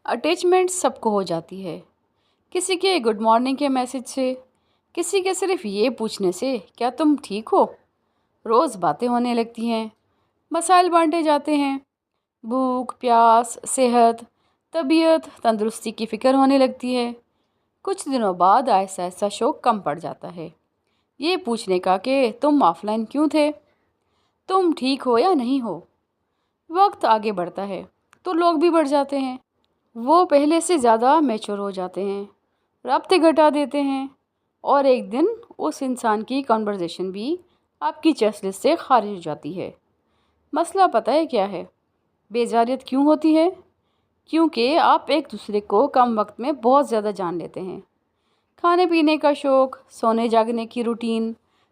Attachment سب کو ہو جاتی ہے، کسی کے گڈ مارننگ کے میسج سے، کسی کے صرف یہ پوچھنے سے کیا تم ٹھیک ہو۔ روز باتیں ہونے لگتی ہیں، مسائل بانٹے جاتے ہیں، بھوک پیاس صحت طبیعت تندرستی کی فکر ہونے لگتی ہے۔ کچھ دنوں بعد ایسا شوق کم پڑ جاتا ہے، یہ پوچھنے کا کہ تم آف لائن کیوں تھے، تم ٹھیک ہو یا نہیں ہو۔ وقت آگے بڑھتا ہے تو لوگ بھی بڑھ جاتے ہیں، وہ پہلے سے زیادہ میچور ہو جاتے ہیں، رابطے گھٹا دیتے ہیں، اور ایک دن اس انسان کی کنورزیشن بھی آپ کی چیک لسٹ سے خارج ہو جاتی ہے۔ مسئلہ پتہ ہے کیا ہے؟ بیزاریت کیوں ہوتی ہے؟ کیونکہ آپ ایک دوسرے کو کم وقت میں بہت زیادہ جان لیتے ہیں۔ کھانے پینے کا شوق، سونے جاگنے کی روٹین،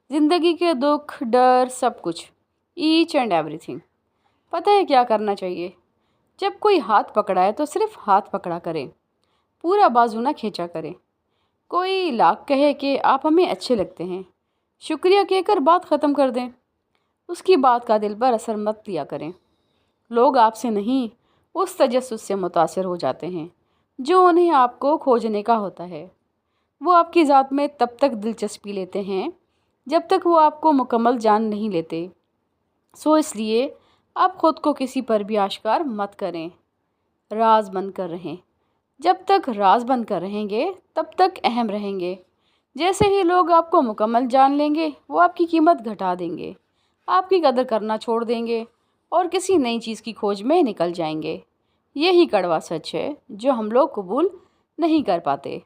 زندگی کے دکھ ڈر، سب کچھ، ایچ اینڈ ایوری تھنگ۔ پتہ ہے کیا کرنا چاہیے؟ جب کوئی ہاتھ پکڑائے تو صرف ہاتھ پکڑا کریں، پورا بازو نہ کھینچا کریں۔ کوئی لاکھ کہے کہ آپ ہمیں اچھے لگتے ہیں، شکریہ کہہ کر بات ختم کر دیں، اس کی بات کا دل پر اثر مت لیا کریں۔ لوگ آپ سے نہیں، اس تجسس سے متاثر ہو جاتے ہیں جو انہیں آپ کو کھوجنے کا ہوتا ہے۔ وہ آپ کی ذات میں تب تک دلچسپی لیتے ہیں جب تک وہ آپ کو مکمل جان نہیں لیتے۔ اس لیے آپ خود کو کسی پر بھی آشکار مت کریں، راز بند کر رہیں۔ جب تک راز بند کر رہیں گے تب تک اہم رہیں گے۔ جیسے ہی لوگ آپ کو مکمل جان لیں گے وہ آپ کی قیمت گھٹا دیں گے، آپ کی قدر کرنا چھوڑ دیں گے اور کسی نئی چیز کی کھوج میں نکل جائیں گے۔ یہی کڑوا سچ ہے جو ہم لوگ قبول نہیں کر پاتے۔